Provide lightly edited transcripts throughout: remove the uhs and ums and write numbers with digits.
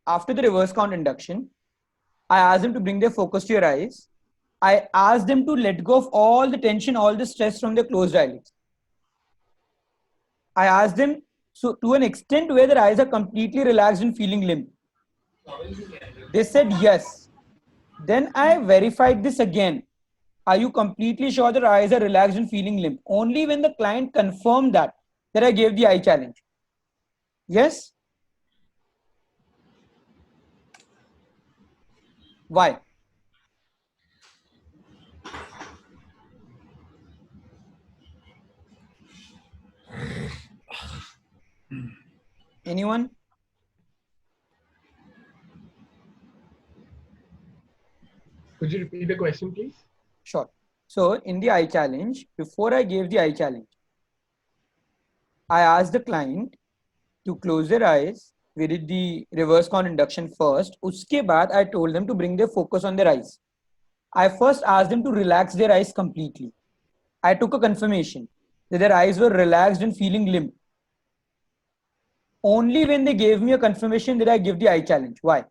after the reverse count induction, I asked them to bring their focus to your eyes. I asked them to let go of all the tension, all the stress from their closed eyelids. I asked them so to an extent where their eyes are completely relaxed and feeling limp. They said yes. Then I verified this again. Are you completely sure their eyes are relaxed and feeling limp? Only when the client confirmed that I gave the eye challenge. Yes? Why? Anyone? Could you repeat the question, please? Sure. So in the eye challenge, before I gave the eye challenge, I asked the client to close their eyes. We did the reverse count induction first. Uske baad, I told them to bring their focus on their eyes. I first asked them to relax their eyes completely. I took a confirmation that their eyes were relaxed and feeling limp. Only when they gave me a confirmation did I give the eye challenge. Why?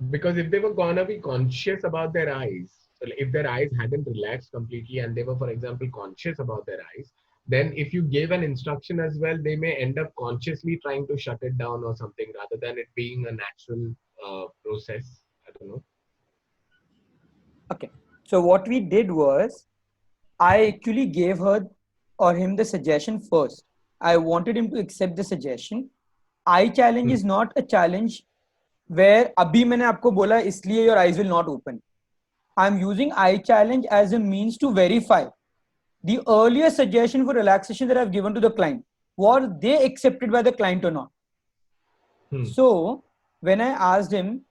Because if they were gonna be conscious about their eyes, so if their eyes hadn't relaxed completely and they were, for example, conscious about their eyes, then if you gave an instruction as well, they may end up consciously trying to shut it down or something rather than it being a natural process. I don't know. Okay. So what we did was I actually gave her or him the suggestion first. I wanted him to accept the suggestion. Eye challenge is not a challenge where अभी मैंने आपको बोला इसलिए your eyes will not open. I'm using eye challenge as a means to verify the earlier suggestion for relaxation that I've given to the client. Were they accepted by the client or not? So when I asked him,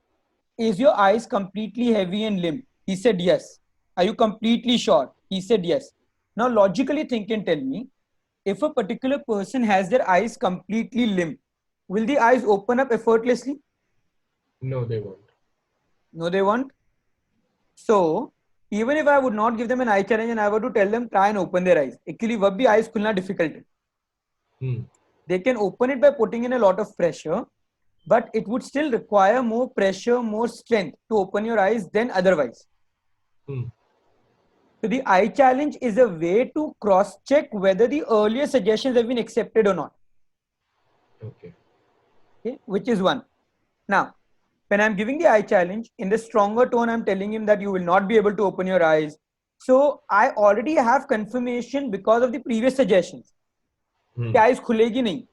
is your eyes completely heavy and limp? He said yes. Are you completely sure? He said yes. Now logically think and tell me, if a particular person has their eyes completely limp, will the eyes open up effortlessly? No, they won't. No, they won't. So even if I would not give them an eye challenge and I were to tell them try and open their eyes, actually what be eyes khulna difficult. They can open it by putting in a lot of pressure, but it would still require more pressure, more strength to open your eyes than otherwise. So the eye challenge is a way to cross check whether the earlier suggestions have been accepted or not. Okay, which is one. Now, when I'm giving the eye challenge, in the stronger tone, I'm telling him that you will not be able to open your eyes. So I already have confirmation because of the previous suggestions. The eyes khulegi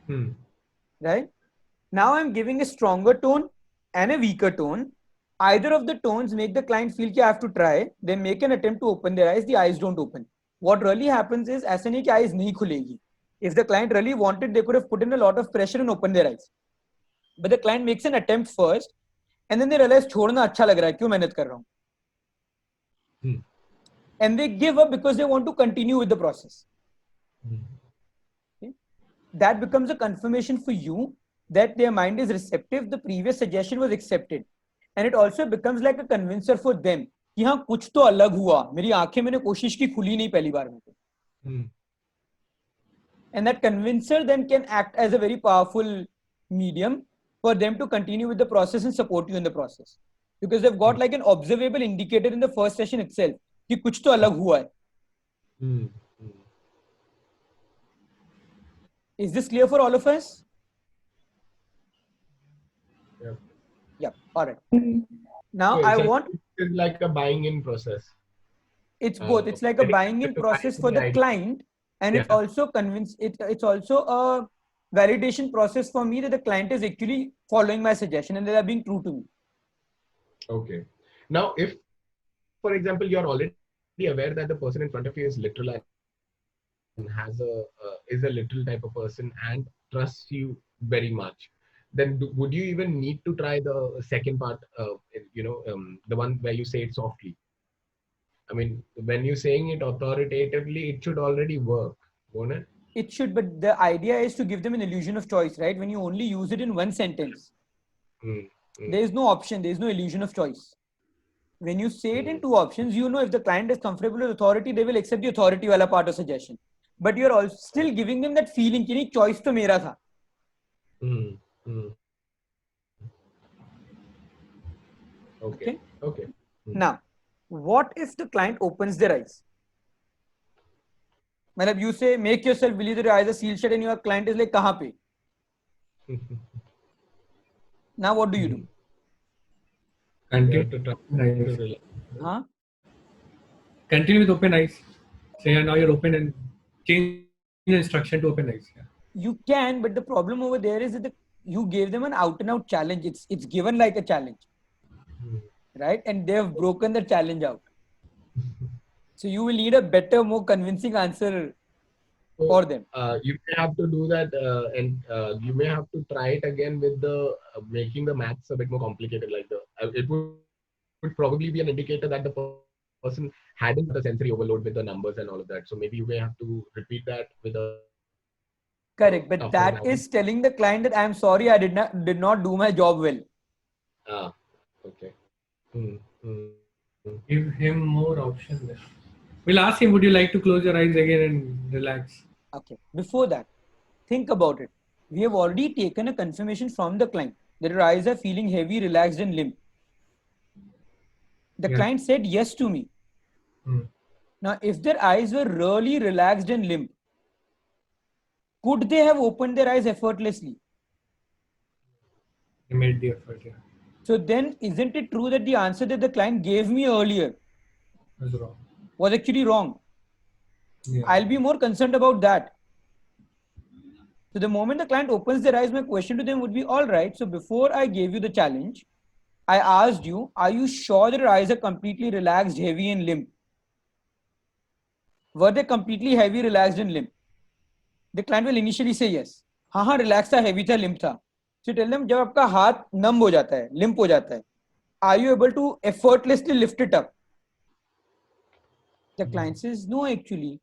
nahi. Right? Now I'm giving a stronger tone and a weaker tone. Either of the tones make the client feel that I have to try. They make an attempt to open their eyes. The eyes don't open. What really happens is, ऐसा नहीं कि eyes नहीं खुलेगी. If the client really wanted, they could have put in a lot of pressure and opened their eyes. But the client makes an attempt first, and then they realize छोड़ना अच्छा लग रहा है, क्यों मेहनत कर रहा हूँ? And they give up because they want to continue with the process. Okay? That becomes a confirmation for you that their mind is receptive. The previous suggestion was accepted, and it also becomes like a convincer for them कि हाँ कुछ तो अलग हुआ, मेरी आंखें मैंने कोशिश की खुली नहीं पहली बार में. And that convincer then can act as a very powerful medium for them to continue with the process and support you in the process, because they've got like an observable indicator in the first session itself कि कुछ तो अलग हुआ है. Is this clear for all of us? Yeah. All right. Now I want. It's like a buying in process. It's both. It's like a buying in process for the client, and it's also it's also a validation process for me that the client is actually following my suggestion and they are being true to me. Okay. Now, if, for example, you're already aware that the person in front of you is literal and is a literal type of person and trusts you very much, then would you even need to try the second part, the one where you say it softly? I mean, when you're saying it authoritatively, it should already work, won't it? It should, but the idea is to give them an illusion of choice, right? When you only use it in one sentence, there is no option, there is no illusion of choice. When you say it in two options, you know if the client is comfortable with authority, they will accept the authority wala part of suggestion. but you're also still giving them that feeling कि नहीं choice तो मेरा था. Okay. Okay. Now, what if the client opens their eyes? मतलब you say make yourself believe that your eyes are sealed shut and your client is like कहाँ पे? Now what do you do? Continue. Huh? Continue with open eyes. Say now you're open and change the instruction to open eyes. Yeah. You can, but the problem over there is that you gave them an out and out challenge. It's given like a challenge, right? And they've broken the challenge out. So you will need a better, more convincing answer for them. You may have to do that, and you may have to try it again with the making the maths a bit more complicated. Like it would probably be an indicator that the person hadn't the sensory overload with the numbers and all of that. So maybe you may have to repeat that with a correct, but that is telling the client that I'm sorry, I did not do my job well. Okay. Give him more options. We'll ask him, would you like to close your eyes again and relax? Okay. Before that, think about it. We have already taken a confirmation from the client that your eyes are feeling heavy, relaxed, and limp. The client said yes to me. Now, if their eyes were really relaxed and limp, could they have opened their eyes effortlessly? They made the effort, yeah. So then, isn't it true that the answer that the client gave me earlier was actually wrong? Yeah. I'll be more concerned about that. So the moment the client opens their eyes, my question to them would be, all right, so before I gave you the challenge, I asked you, are you sure that your eyes are completely relaxed, heavy and limp? Were they completely heavy, relaxed and limp? The client will initially say yes. हाँ relaxed था, heavy था, limp था. So you tell them, जब आपका हाथ numb हो जाता है, limp हो जाता है, are you able to effortlessly lift it up? The client says, no, actually.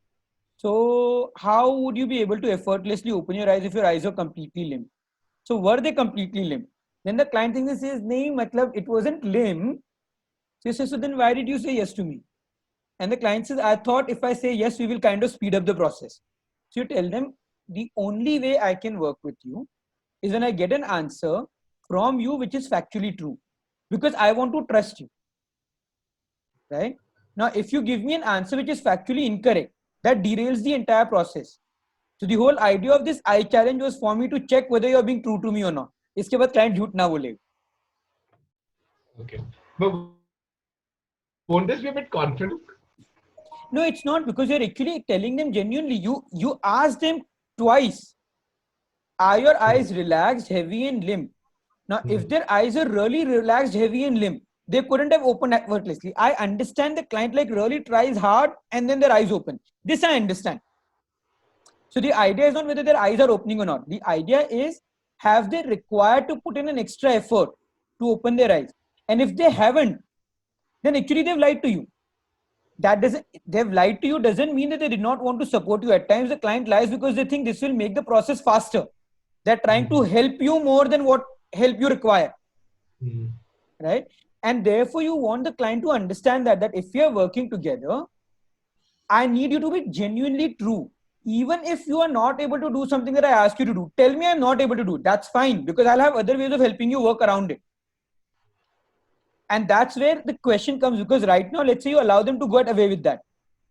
So how would you be able to effortlessly open your eyes if your eyes are completely limp? So were they completely limp? Then the client thinks, says, nahi, matlab, it wasn't limp. So he says, so then why did you say yes to me? And the client says, I thought if I say yes, we will kind of speed up the process. So you tell them, the only way I can work with you is when I get an answer from you which is factually true, because I want to trust you, right? Now, if you give me an answer which is factually incorrect, that derails the entire process. So the whole idea of this eye challenge was for me to check whether you are being true to me or not. इसके बाद client झूठ ना बोले. Okay, but won't this be a bit confident? No, it's not, because you're actually telling them genuinely. You asked them twice. Are your eyes relaxed, heavy and limp? Now, if their eyes are really relaxed, heavy and limp, they couldn't have opened effortlessly. I understand the client like really tries hard and then their eyes open. This I understand. So the idea is not whether their eyes are opening or not. The idea is, have they required to put in an extra effort to open their eyes? And if they haven't, then actually they've lied to you. They've lied to you doesn't mean that they did not want to support you. At times the client lies because they think this will make the process faster. They're trying to help you more than what help you require. Right? And therefore you want the client to understand that if we are working together, I need you to be genuinely true. Even if you are not able to do something that I ask you to do, tell me I'm not able to do. That's fine, because I'll have other ways of helping you work around it. And that's where the question comes, because right now, let's say you allow them to get away with that.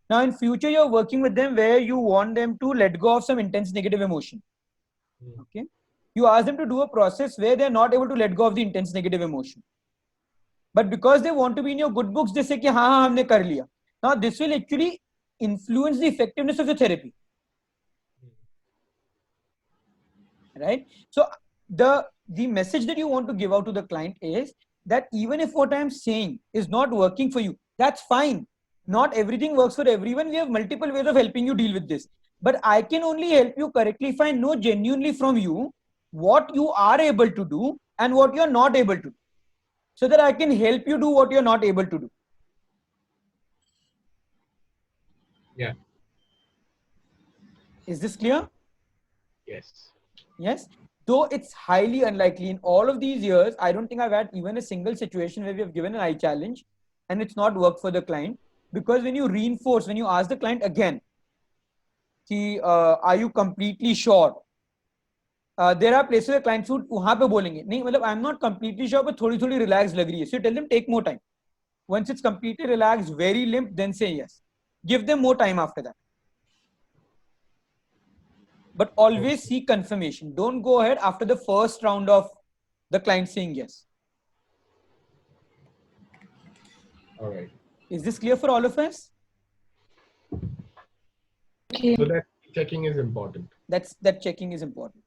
Now in future, you're working with them where you want them to let go of some intense negative emotion. Okay. You ask them to do a process where they're not able to let go of the intense negative emotion. But because they want to be in your good books, they say, हाँ हाँ हमने कर लिया. Now this will actually influence the effectiveness of your therapy. Right? So the message that you want to give out to the client is that even if what I'm saying is not working for you, that's fine. Not everything works for everyone. We have multiple ways of helping you deal with this. But I can only help you correctly if I know genuinely from you what you are able to do and what you're not able to do, so that I can help you do what you're not able to do. Yeah. Is this clear? Yes. Yes. Though it's highly unlikely in all of these years, I don't think I've had even a single situation where we have given an eye challenge and it's not worked for the client. Because when you reinforce, when you ask the client again, are you completely sure? There are places where clients would वहाँ पे बोलेंगे नहीं मतलब I'm not completely sure but थोड़ी relaxed लग रही है. So you tell them take more time. Once it's completely relaxed, very limp, then say yes. Give them more time after that. But always seek confirmation. Don't go ahead after the first round of the client saying yes. All right. Is this clear for all of us? So that checking is important. That checking is important.